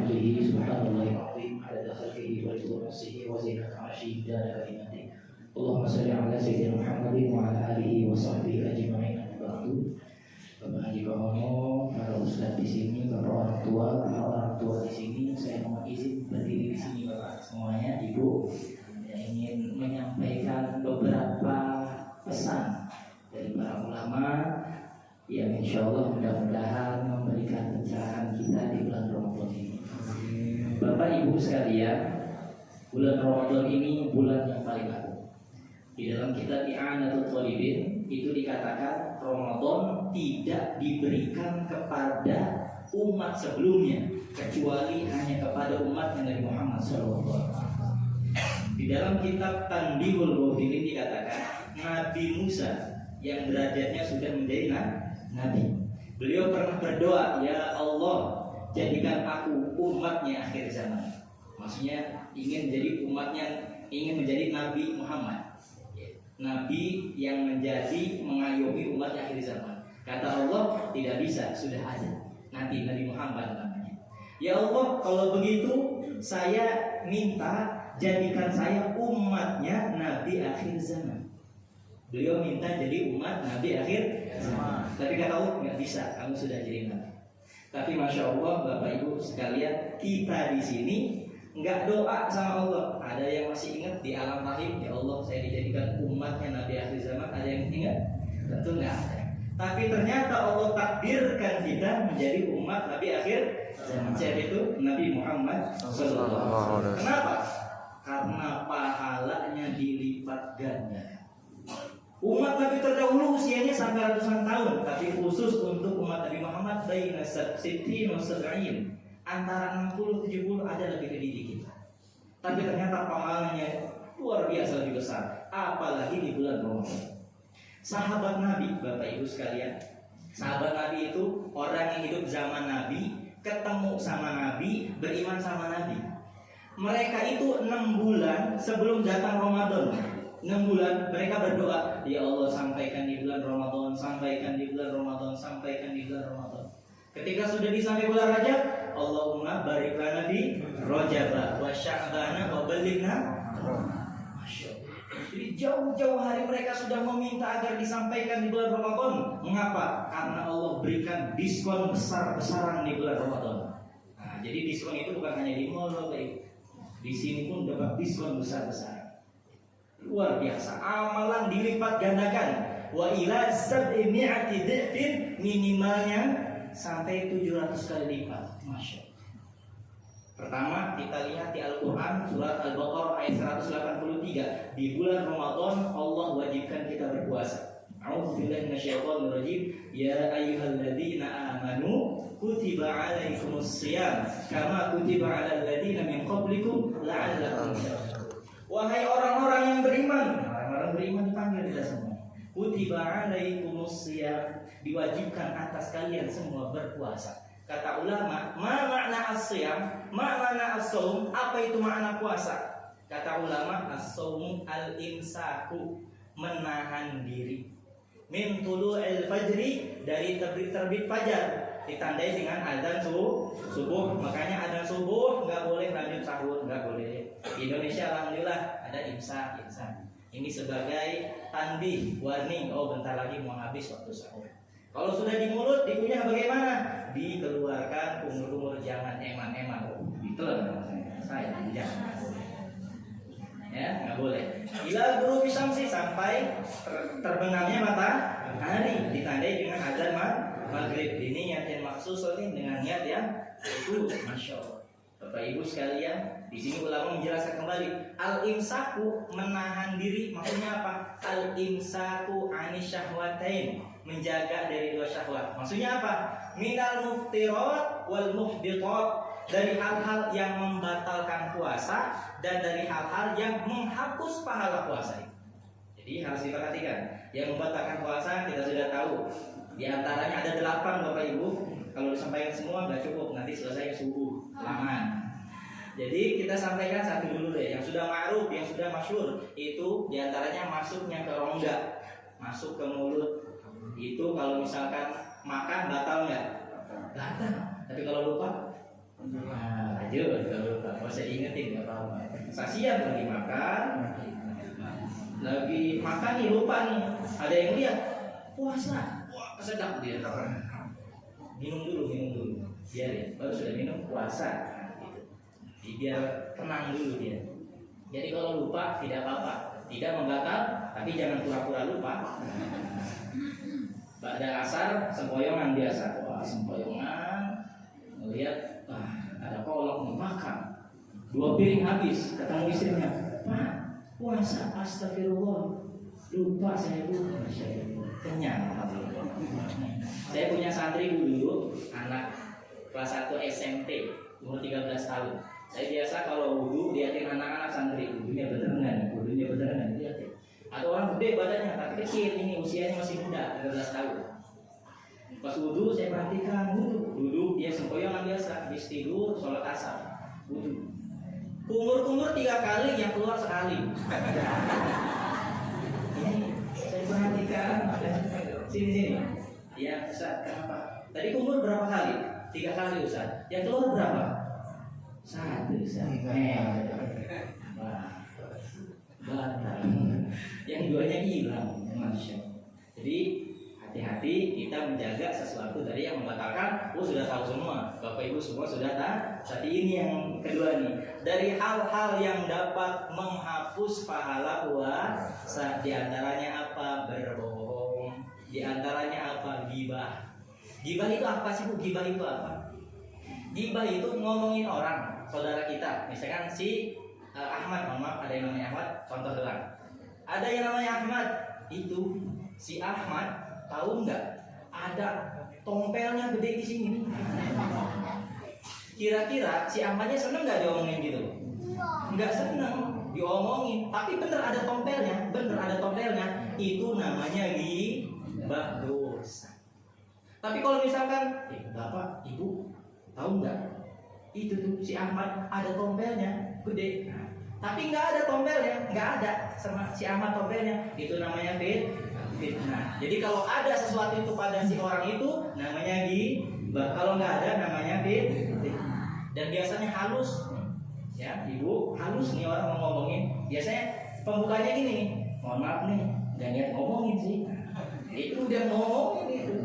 bihamdihi subhanallahil azim adada khalqihi wa ridha nafsihi wa zinata arsyihi wa kalimatihi. Allahumma shalli ala sayyidina Muhammadin wa ala alihi wa sahbihi ajma'in. Bapak Haji Bahono, para ustaz di sini, para orang tua di sini, saya mohon izin berdiri di sini Bapak semuanya, Ibu, yang ingin menyampaikan beberapa pesan dari para ulama yang insya Allah mudah-mudahan memberikan pencerahan kita di bulan Ramadan ini. Bapak Ibu sekalian, bulan Ramadan ini bulan yang paling agung. Di dalam kitab I'anatul Thalibin itu dikatakan Ramadan tidak diberikan kepada umat sebelumnya kecuali hanya kepada umat Nabi Muhammad SAW. Di dalam kitab Tanbihul Ghafilin dikatakan Nabi Musa yang derajatnya sudah menjadi nabi, beliau pernah berdoa, ya Allah, jadikan aku umatnya akhir zaman. Maksudnya ingin menjadi umatnya, ingin menjadi Nabi Muhammad, Nabi yang menjadi mengayomi umat akhir zaman. Kata Allah, tidak bisa, sudah ada nanti Nabi Muhammad namanya. Ya Allah, kalau begitu saya minta jadikan saya umatnya Nabi akhir zaman. Beliau minta jadi umat Nabi akhir zaman. Tapi kata Allah, nggak bisa, kamu sudah jadi Nabi. Tapi Masya Allah, Bapak Ibu sekalian, kita di sini nggak doa sama Allah. Ada yang masih ingat di alam rahim, ya Allah saya dijadikan umatnya Nabi akhir zaman. Ada yang ingat? Tentu nggak ada. Tapi ternyata Allah takdirkan kita menjadi umat Nabi akhir zaman, yaitu Nabi Muhammad SAW. Kenapa? Karena pahalanya dilipat ganda. Umat Nabi terdahulu usianya sampai ratusan tahun, tapi khusus untuk umat Nabi Muhammad baina sittin wa sab'in, antara 60-70 ada lebih dari kita. Tapi ternyata pahalanya luar biasa lebih besar, apalagi di bulan Ramadan. Sahabat Nabi, Bapak Ibu sekalian, sahabat Nabi itu orang yang hidup zaman Nabi, ketemu sama Nabi, beriman sama Nabi. Mereka itu 6 bulan sebelum datang Ramadan, 6 bulan mereka berdoa, ya Allah sampaikan di bulan Ramadan, sampaikan di bulan Ramadan, sampaikan di bulan Ramadan. Ketika sudah sampai bulan Rajab, Allahumma barik lana di Rajab wa Sya'ban wa ballighna. Masya Allah. Jadi jauh-jauh hari mereka sudah meminta agar disampaikan di bulan Ramadan. Mengapa? Karena Allah berikan diskon besar-besaran di bulan Ramadan. Nah, jadi diskon itu bukan hanya di mall, Bapak. Di sini pun dapat diskon besar-besaran. Luar biasa, amalan dilipat gandakan. Wa ila sab'imi'ati dhifin, minimalnya sampai 700 kali lipat. Masya Allah. Pertama kita lihat di Al-Quran surat Al-Baqarah ayat 183. Di bulan Ramadan Allah wajibkan kita berpuasa. A'udzubillahi minasyaitonir rajim. Ya ayyuhalladzina amanu kutiba alaikumus shiyam kama kutiba alal ladzina min qablikum la'allakum tattaqun. Wahai orang-orang yang beriman, orang-orang beriman dipanggil kita semua. Kutiba alaikumus shiyam, diwajibkan atas kalian semua berpuasa. Kata ulama, ma makna as-shiyam, ma makna as-shaum, apa itu makna puasa? Kata ulama, as-shaum al-imsaku, menahan diri. Min tulu'il fajri, dari terbit fajar, ditandai dengan azan subuh. Makanya azan subuh nggak boleh lanjut sahur, nggak boleh. Di Indonesia alhamdulillah ada imsak. Ini sebagai tandih, warning, oh bentar lagi mau habis waktu sahur. Kalau sudah di mulut, dikunyah bagaimana? Dikeluarkan kumur-kumur, jangan eman-eman. Oh, ditelan saya jangan. Ya, nggak boleh. Bila guru syamsi, sampai terbenamnya matahari, ditandai dengan azan maghrib. Ini niat yang maksus dengan niat yang itu, Masya Allah. Bapak Ibu sekalian, di sini ulama menjelaskan kembali, al-imsaku, menahan diri, maksudnya apa? Al-imsaku anis syahwatain, menjaga dari dua syahwat. Maksudnya apa? Minal muftirat wal muhbitat, dari hal-hal yang membatalkan puasa dan dari hal-hal yang menghapus pahala puasa. Jadi harus diperhatikan. Yang membatalkan puasa kita sudah tahu. Di antaranya ada 8 Bapak Ibu. Kalau disampaikan semua nggak cukup, nanti selesai subuh lama. Jadi kita sampaikan satu dulu deh. Yang sudah ma'ruf, yang sudah masyhur, itu diantaranya masuknya ke rongga, masuk ke mulut. Itu kalau misalkan makan batal nggak? Batal. Tapi kalau lupa, nah, Lanjut, kalau lupa, nggak usah diingetin, nggak apa-apa. Saksian lagi makan nih, lupa nih. Ada yang lihat, puasa, wah sedap dia. Minum dulu, biarin. Baru sudah minum puasa, gitu. Biar tenang dulu dia. Jadi kalau lupa tidak apa-apa, tidak membatal, tapi jangan pura-pura lupa. Pada asar sempoyongan biasa, wah sempoyongan, melihat ada kolak nih, makan 2 piring habis, ketemu istrinya, Pak puasa, astagfirullah, lupa saya lupa, kenyang. Saya punya santri dulu, anak kelas 1 SMP, umur 13 tahun. Saya biasa kalau wudhu liatin anak-anak santri, wudhunya bener nggak, liatin. Atau orang gede badannya, tapi kecil ini usianya masih muda, 13 tahun. Pas wudhu saya perhatikan, duduk dia sempoyongan biasa, habis tidur, sholat asar, wudhu. Kumur-kumur 3 kali, yang keluar sekali. Ini saya perhatikan, sini. Ya Ustaz, kenapa? Tadi kumur berapa kali? 3 kali Ustaz. Yang keluar berapa? 1 Ustaz. Batal. Yang 2-nya hilang, Masya Allah. Jadi hati-hati kita menjaga sesuatu dari yang membatalkan. Sudah tahu semua, Bapak Ibu semua sudah tahu. Tapi ini yang kedua nih, dari hal-hal yang dapat menghapus pahala puasa, di antaranya apa? Berbohong. Di antaranya apa? Ghibah. Ghibah itu apa sih Bu? Ghibah itu apa? Ghibah itu ngomongin orang, saudara kita. Misalkan si Ahmad, maaf ada yang namanya Ahmad, contoh doang. Ada yang namanya Ahmad, itu si Ahmad tahu nggak? Ada tompelnya gede di sini. Kira-kira si Ahmadnya seneng nggak diomongin gitu? Nggak seneng diomongin, tapi bener ada tompelnya. Itu namanya ghibah, dosa. Tapi kalau misalkan, Bapak, Ibu, tahu nggak? Itu tuh si Ahmad ada tompelnya gede. Tapi nggak ada tompelnya, nggak ada sama si Ahmad tompelnya. Itu namanya fitnah. Jadi kalau ada sesuatu itu pada si orang itu namanya ghibah. Kalau nggak ada namanya fitnah. Dan biasanya halus, ya Ibu, halus nih orang mau ngomongin. Biasanya pembukanya gini nih, mohon maaf nih, nggak niat ngomongin sih. Itu udah ngomongin itu.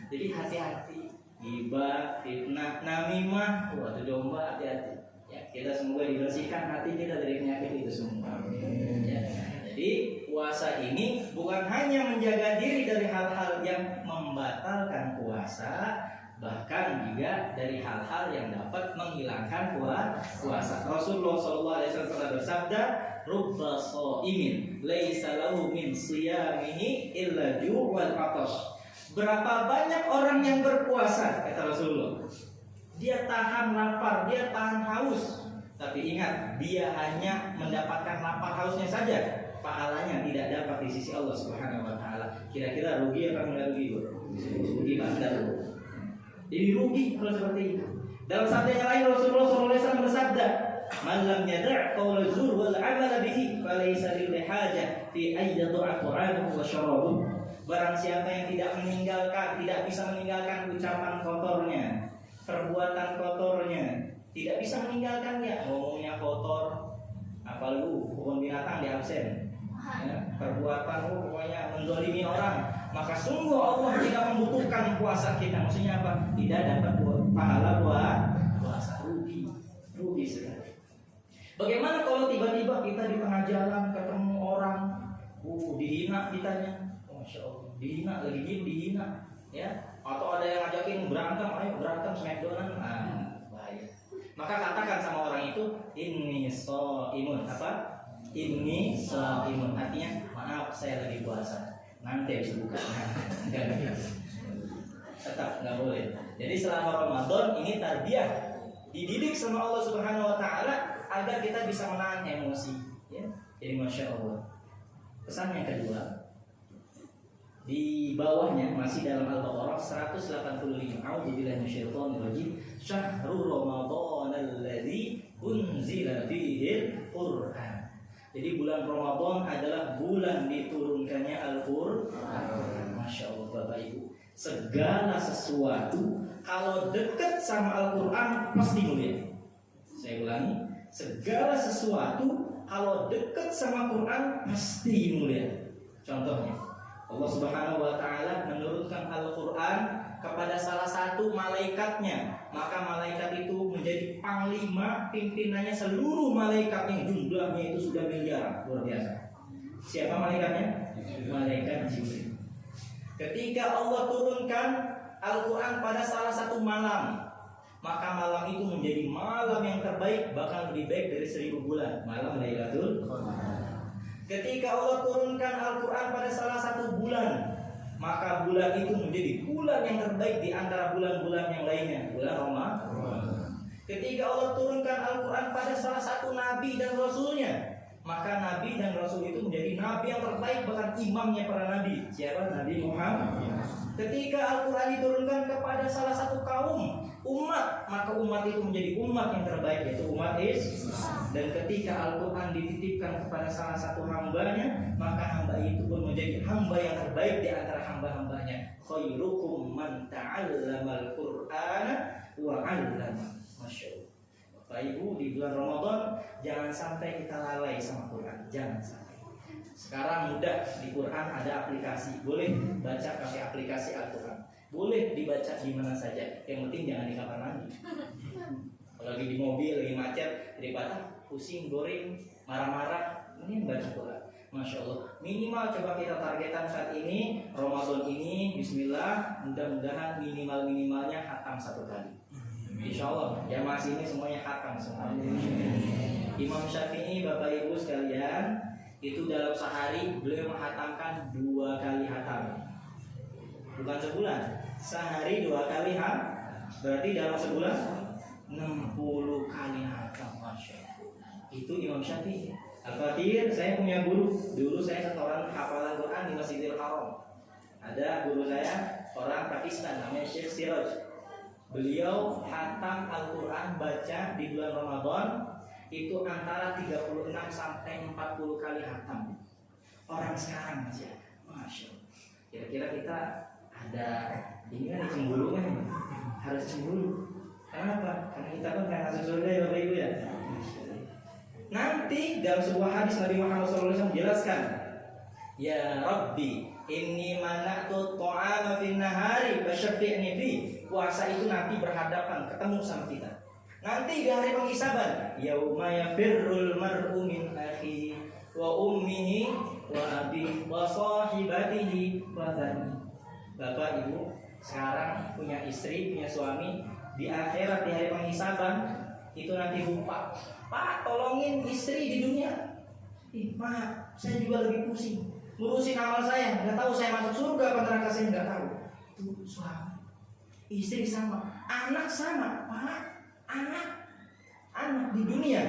Jadi hati-hati, ghibah, fitnah, namimah, itu domba, hati-hati. Ya, kita semoga dibersihkan hati kita dari penyakit itu semua. Ya. Jadi puasa ini bukan hanya menjaga diri dari hal-hal yang membatalkan puasa, bahkan juga dari hal-hal yang dapat menghilangkan puasa. Rasulullah SAW pernah bersabda, "Rubba shaimin laisa lahu min shiyamihi illa ju' wal 'atash." Berapa banyak orang yang berpuasa, kata Rasulullah, dia tahan lapar, dia tahan haus, tapi ingat, dia hanya mendapatkan lapar hausnya saja, pahalanya tidak dapat di sisi Allah Subhanahu wa taala. Kira-kira rugi apa enggak rugi, Bu? Rugi banget. Jadi rugi kalau seperti itu. Dalam sabda yang lain Rasulullah SAW bersabda, "Man lam yada' qaula zur wal 'amala bihi, falaysa lil hajah fi ay yada'a ta'amuhu wa syarabuhu." Barang siapa yang tidak bisa meninggalkan ucapan kotornya, perbuatan kotornya, tidak bisa meninggalkannya, ngomongnya kotor, apa lu kebun binatang di absen, ya, perbuatan pokoknya menzalimi orang, maka sungguh Allah tidak membutuhkan puasa kita. Maksudnya apa? Tidak dapat pahala buat puasa. Rugi sekali. Bagaimana kalau tiba-tiba kita di tengah jalan ketemu orang, dihina kitanya, Masya Allah, dihina, lagi dihina, ya, atau ada yang ngajakin berantem, ayo berantem smackdownan, bahaya. Maka katakan sama orang itu, inni shaimun, apa? Inni shaimun, artinya maaf saya lagi puasa, nanti bisa buka. Tetap nggak boleh. Jadi selama Ramadan ini tarbiyah, dididik sama Allah Subhanahu Wa Taala agar kita bisa menahan emosi. Ya? Jadi Masya Allah. Pesan yang kedua, di bawahnya masih dalam Al-Baqarah 185. A'udzubillahi minasyaitonir rajim. Syahrul Ramadhanal ladzi unzila fihil Qur'an. Jadi bulan Ramadan adalah bulan diturunkannya Al-Qur'an. Masya Allah Bapak Ibu. Segala sesuatu kalau dekat sama Al-Qur'an pasti mulia. Saya ulangi, segala sesuatu kalau dekat sama Quran pasti mulia. Contohnya, Allah Subhanahu wa taala menurunkan Al-Qur'an kepada salah satu malaikatnya, maka malaikat itu menjadi panglima pimpinannya seluruh malaikat yang jumlahnya itu sudah miliaran, luar biasa. Siapa malaikatnya? Malaikat Jibril. Ketika Allah turunkan Al-Quran pada salah satu malam, maka malam itu menjadi malam yang terbaik, bahkan lebih baik dari 1000 bulan, malam Lailatul Qadar. Ketika Allah turunkan Al-Quran pada salah satu bulan, maka bulan itu menjadi bulan yang terbaik di antara bulan-bulan yang lainnya, bulan Ramadan. Ketika Allah turunkan Al-Quran pada salah satu nabi dan rasulnya, maka nabi dan rasul itu menjadi nabi yang terbaik, bahkan imamnya para nabi. Siapa? Nabi Muhammad. Ketika Al-Quran diturunkan kepada salah satu kaum umat, maka umat itu menjadi umat yang terbaik, yaitu umat Islam. Dan ketika Al-Quran dititipkan kepada salah satu hambanya, maka hamba itu pun menjadi hamba yang terbaik di antara hamba-hambanya. Khairukum man ta'allamal Qur'ana wa 'allama. Masya Allah. Bapak Ibu, di bulan Ramadan jangan sampai kita lalai sama Quran, jangan sampai. Sekarang mudah, di Quran ada aplikasi, boleh baca pakai aplikasi Al-Quran, boleh dibaca di mana saja, yang penting jangan di kamar mandi. Lagi di mobil, lagi macet, daripada pusing, goreng, marah-marah, ini baca Quran. Masya Allah. Minimal coba kita targetkan saat ini, Ramadan ini, Bismillah, mudah-mudahan minimalnya khatam 1 kali. Insya Allah, jamaah sini semuanya khatam semua. Imam Syafi'i, Bapak Ibu sekalian, itu dalam sehari beliau menghatamkan 2 kali khatam. Bukan sebulan, sehari 2 kali khatam. Berarti dalam sebulan 60 kali khatam. Masya Allah. Itu Imam Syafi'i. Al-Fatihah, saya punya guru. Dulu saya setoran hafalan Quran di Masjidil Haram. Ada guru saya orang Pakistan, namanya Syekh Siraj. Beliau khatam Al-Quran baca di bulan Ramadan itu antara 36 sampai 40 kali khatam. Orang sekarang aja, Masya Allah. Kira-kira kita ada ini kan cemburu kan? Harus cemburu. Kenapa? Karena kita kan gak masuk surga ya Bapak Ibu ya. Nanti dalam sebuah hadis Nabi Muhammad SAW menjelaskan, ya Rabbi, inni mana'tu ta'ama fin nahari fasyafi'ni fi. Puasa itu nanti berhadapan, ketemu sama kita. Nanti di hari penghisaban, yauma yafirrul mar'u min akhihi wa ummihi wa abihi wa sahibatihi wa banihi. Bapak Ibu sekarang punya istri, punya suami, di akhirat di hari penghisaban itu nanti lupa. Pak, tolongin istri di dunia. Pak, saya juga lagi pusing ngurusin amal saya, nggak tahu saya masuk surga apa neraka, saya nggak tahu. Itu suami, istri sama, anak sama, Pak, anak di dunia,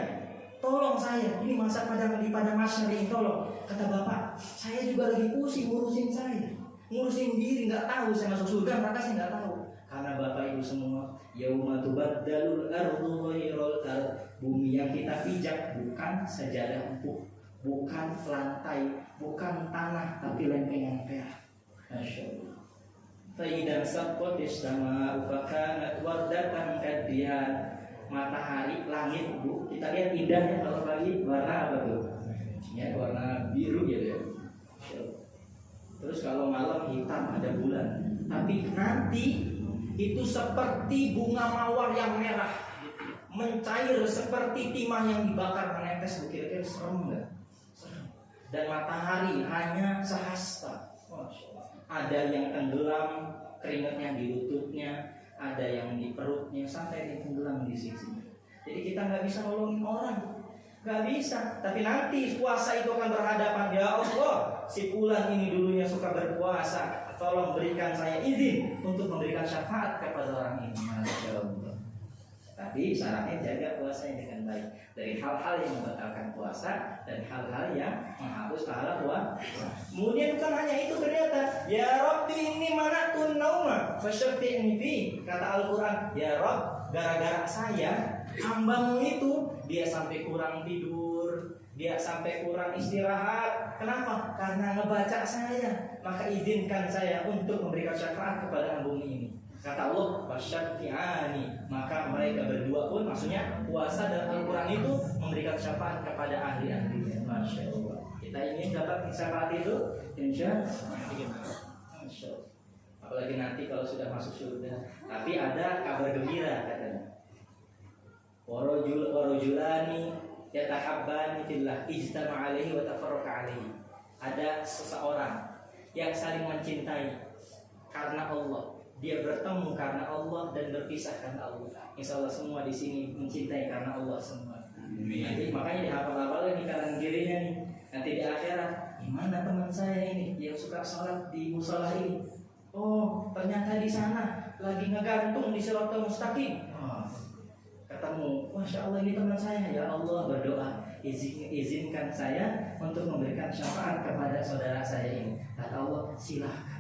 tolong saya, ini masa pada masyarakat ini, tolong. Kata bapak, saya juga lagi pusing ngurusin saya, ngurusin diri, nggak tahu saya masuk surga neraka, saya nggak tahu. Karena bapak ibu semua, yauma tubaddalul ardu ghairal ard, bumi yang kita pijak bukan sajadah empuk, bukan lantai, bukan tanah, tapi lempengan perak. Masya Allah. Faidan saqqatis sama'u fakanat wardatan kadihan. Matahari, langit, Bu, kita lihat indahnya kalau pagi warna apa tuh? Ya, warna biru gitu ya. Terus kalau malam hitam ada bulan. Tapi nanti itu seperti bunga mawar yang merah, mencair seperti timah yang dibakar menetes. Kira-kira serem nggak? Dan matahari hanya sehasta. Ada yang tenggelam, keringatnya di lututnya, ada yang di perutnya, sampai tenggelam di sisi. Jadi kita nggak bisa nolongin orang, nggak bisa. Tapi nanti puasa itu akan berhadapan, ya Allah, si fulan ini dulunya suka berpuasa, tolong berikan saya izin untuk memberikan syafaat kepada orang ini. Masya Allah. Tapi syaratnya jaga puasanya dengan baik dari hal-hal yang membatalkan puasa dan hal-hal yang menghapus pahala puasa. Kemudian bukan hanya itu, ternyata ya Rabbi inni mana'tun nauma fasyafi'ni fi. Kata Al-Quran, ya Rabb, gara-gara saya hambamu itu dia sampai kurang tidur, dia sampai kurang istirahat. Kenapa? Karena ngebaca saya. Maka izinkan saya untuk memberikan syafaat kepada hambamu ini. Kata Allah, wasyafi'ani, maka mereka berdua pun, maksudnya puasa dan Al-Quran itu memberikan syafaat kepada ahli-ahlinya. Masya Allah. Kita ingin dapat syafaat itu, insya Allah. Masya Allah. Apalagi nanti kalau sudah masuk surga. Tapi ada kabar gembira katanya. Warajulani yatahabbani fillah ijtama alaihi wa tafarraqa alaihi. Ada seseorang yang saling mencintai karena Allah. Dia bertemu karena Allah dan berpisah karena Allah. Insya Allah semua di sini mencintai karena Allah semua. Nanti makanya dihafal-hafal di kanan kirinya nih. Nanti di akhirat, gimana teman saya ini yang suka sholat di musola ini? Oh, ternyata di sana lagi ngegantung di Siratal Mustaqim. Ketemu, masya Allah ini teman saya. Ya Allah, berdoa, izinkan saya untuk memberikan syafaat kepada saudara saya ini. Kata Allah, silakan.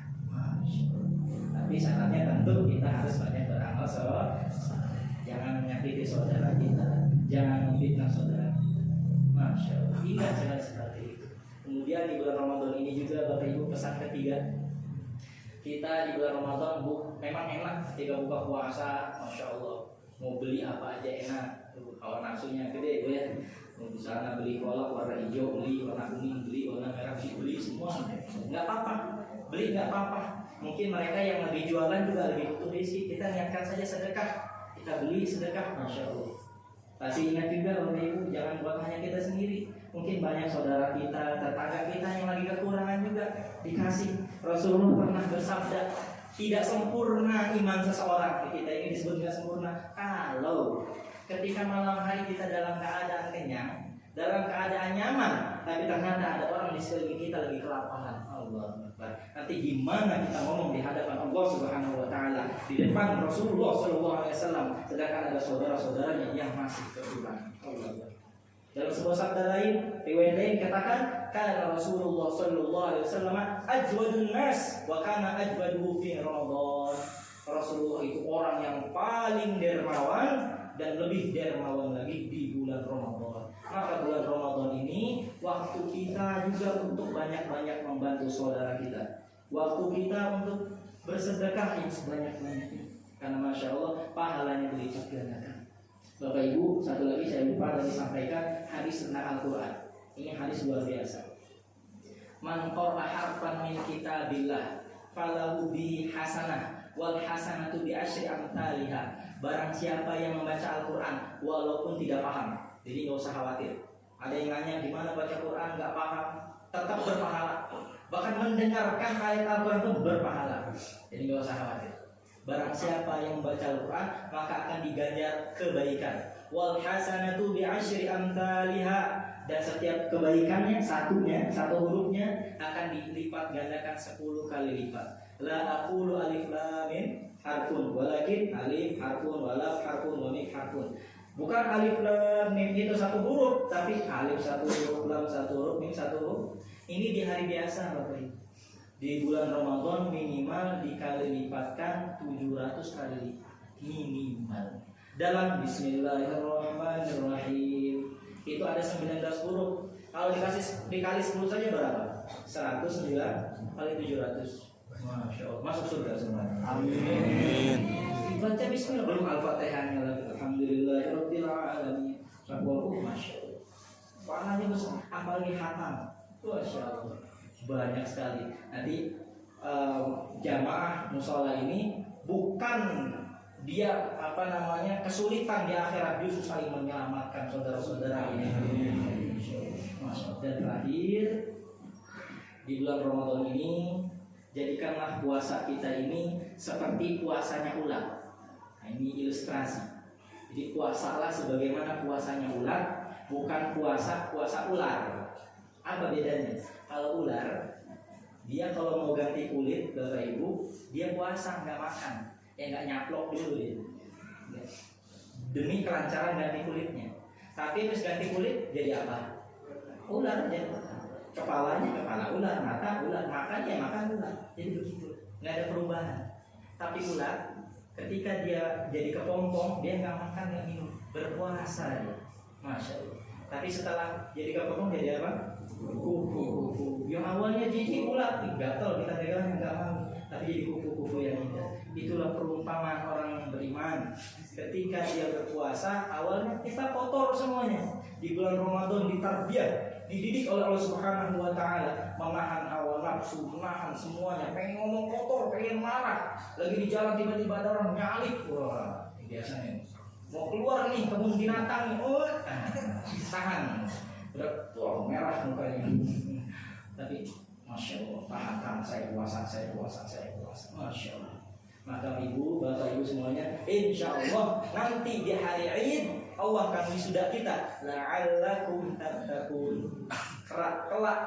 Tapi syaratnya tentu kita harus banyak beramal soleh. Jangan menyakiti saudara kita, jangan memfitnah saudara kita. Masya Allah, ingat jangan seperti itu. Kemudian di bulan Ramadan ini juga Bapak Ibu pesan ketiga, kita di bulan Ramadan memang enak ketika buka puasa, masya Allah. Mau beli apa aja enak, hawa nafsunya gede Bu ya. Mau di sana beli kolak warna hijau, beli warna kuning, beli warna merah, beli semua. Nggak apa-apa, beli nggak apa-apa. Mungkin mereka yang lebih jualan juga lebih butuh rezeki. Kita niatkan saja sedekah, kita beli sedekah, masya Allah. Pasti ingat juga Bapak Ibu, jangan buat hanya kita sendiri. Mungkin banyak saudara kita, tetangga kita yang lagi kekurangan juga dikasih. Rasulullah pernah bersabda, tidak sempurna iman seseorang. Kita ini disebut tidak sempurna kalau ketika malam hari kita dalam keadaan kenyang, dalam keadaan nyaman, tapi ternyata ada orang di sekeliling kita lagi kelaparan. Allah Akbar. Nanti gimana kita ngomong di hadapan Allah Subhanahu wa taala, di depan Rasulullah sallallahu alaihi wasallam, sedangkan ada saudara-saudaranya yang masih kekurangan. Allah Akbar. Dalam sebuah sabda lain, riwayat lain katakan, kana Rasulullah sallallahu alaihi wasallam ajwadun nas wa kana ajwaduhu fi Ramadan. Rasulullah itu orang yang paling dermawan dan lebih dermawan lagi di bulan Ramadan. Maka bulan Ramadan ini waktu kita juga untuk banyak-banyak membantu saudara kita. Waktu kita untuk bersedekah yang sebanyak-banyaknya. Karena masya Allah pahalanya berlipat gandakan. Bapak Ibu, satu lagi saya lupa tadi sampaikan hadis tentang Al-Quran. Ini hadis luar biasa. Man qara'a harfan min kitabillah falahu bihi hasanah wal hasanatu bi asyri amsalihha. Barang siapa yang membaca Al-Quran walaupun tidak paham, jadi nggak usah khawatir. Ada yang nanya gimana baca Quran nggak paham, tetap berpahala. Bahkan mendengarkan ayat Al-Quran itu berpahala. Jadi nggak usah khawatir. Barang siapa yang membaca Al-Quran maka akan diganjar kebaikan. Wal hasanatu bi asyri amsalihha, dan setiap kebaikannya satu hurufnya akan dilipat gandakan 10 kali lipat. La aqulu alif lam mim harfun walakin alif harfun walam harfun wa mim harfun. Bukan alif lam mim itu satu huruf, tapi alif satu huruf, lam satu huruf, mim satu huruf. Ini di hari biasa Bapak Ibu. Di bulan Ramadan minimal dikali lipatkan 700 kali lipat minimal. Dalam Bismillahirrahmanirrahim itu ada 19 huruf. Kalau dikali 10 saja berapa? 109 kali 700. Masya Allah, masuk surga semua. Amin. Baca Bismillah, belum Al-Fatihahnya lagi. Alhamdulillahirabbil alamin. Masya Allah. Pahalanya besar, apalagi khatam. Masya Allah. Banyak sekali. Nanti jamaah musola ini bukan dia kesulitan di akhirat, justru saling menyelamatkan saudara-saudara ini. Dan terakhir di bulan Ramadan ini jadikanlah puasa kita ini seperti puasanya ular. Nah, ini ilustrasi. Jadi puasalah sebagaimana puasanya ular, bukan puasa ular. Apa bedanya? Kalau ular, dia kalau mau ganti kulit, Bapak Ibu, dia puasa nggak makan, nggak nyaplok dulu dia. Demi kelancaran ganti kulitnya. Tapi terus ganti kulit jadi apa? Ular jadi kepalanya kepala ular, mata ular, makan ular. Jadi begitu, nggak ada perubahan. Tapi ular ketika dia jadi kepompong, dia nggak makan nggak minum, berpuasa dia, masya Allah. Tapi setelah jadi kepompong jadi apa? Kuku. Yang awalnya jijik ular, gatel kita pegangnya nggak mau, tapi jadi kuku yang indah. Itulah perumpamaan orang yang beriman. Ketika dia berpuasa, awalnya kita kotor semuanya. Di bulan Ramadan ditarbiyah, dididik oleh Allah Subhanahu wa taala, menahan hawa nafsu, menahan semuanya, pengen ngomong kotor, pengen marah. Lagi di jalan tiba-tiba ada orang nyalip. Wah, biasanya mau keluar nih kebun binatang nih. Oh, tahan. Udah tua merah mukanya. Tapi Masya Allah, tahan, saya puasa. Masya Allah. Maka ibu, bapak ibu semuanya, insya Allah nanti di hari Id Allah akan wisuda kita. La'allakum tattaqun. Kelak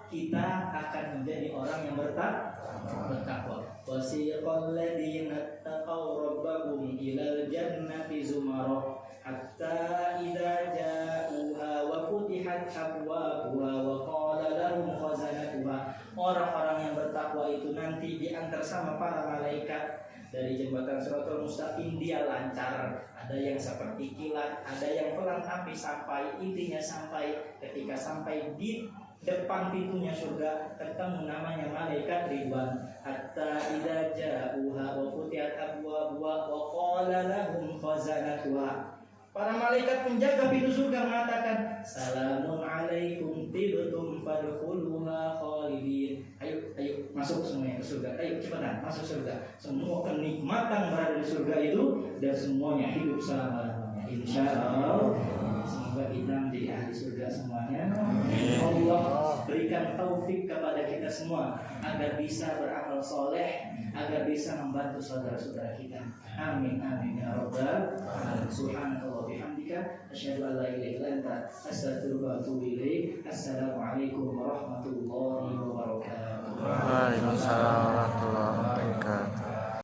kita akan menjadi orang yang bertakwa. Wasiqal ladzina taqaw rabbahum ilal jannati zumarah hatta idza ja'uha wa futihat abwabuha wa qala lahum khazanatuha. Orang-orang yang bertakwa itu nanti diantar sama para malaikat dari jembatan Shiratal Mustaqim, dia lancar. Ada yang seperti kilat, ada yang pelan api sampai intinya sampai ketika sampai di depan pintunya surga ketemu namanya malaikat Ridwan. Hatta idza ja'uha wa futihat abwabuha wa qala lahum khazanatuha. Para malaikat penjaga pintu surga mengatakan, "Salamun alaikum tibtum fadkhuluha khalidin." Ayo masuk semuanya ke surga. Ayo cepetan masuk surga. Semua kenikmatan berada di surga itu dan semuanya hidup selama-lamanya. Insyaallah. Semoga kita menjadi ahli surga semuanya. Allah berikan taufik kepada kita semua agar bisa beramal soleh, agar bisa membantu saudara-saudara kita. Amin amin ya rabbal alamin. Subhanallah bihamdika asyhadu an la ilaha illa anta astaghfiruka wa atubu ilaik. Assalamualaikum warahmatullahi wabarakatuh. Waalaikumsalam warahmatullahi wabarakatuh.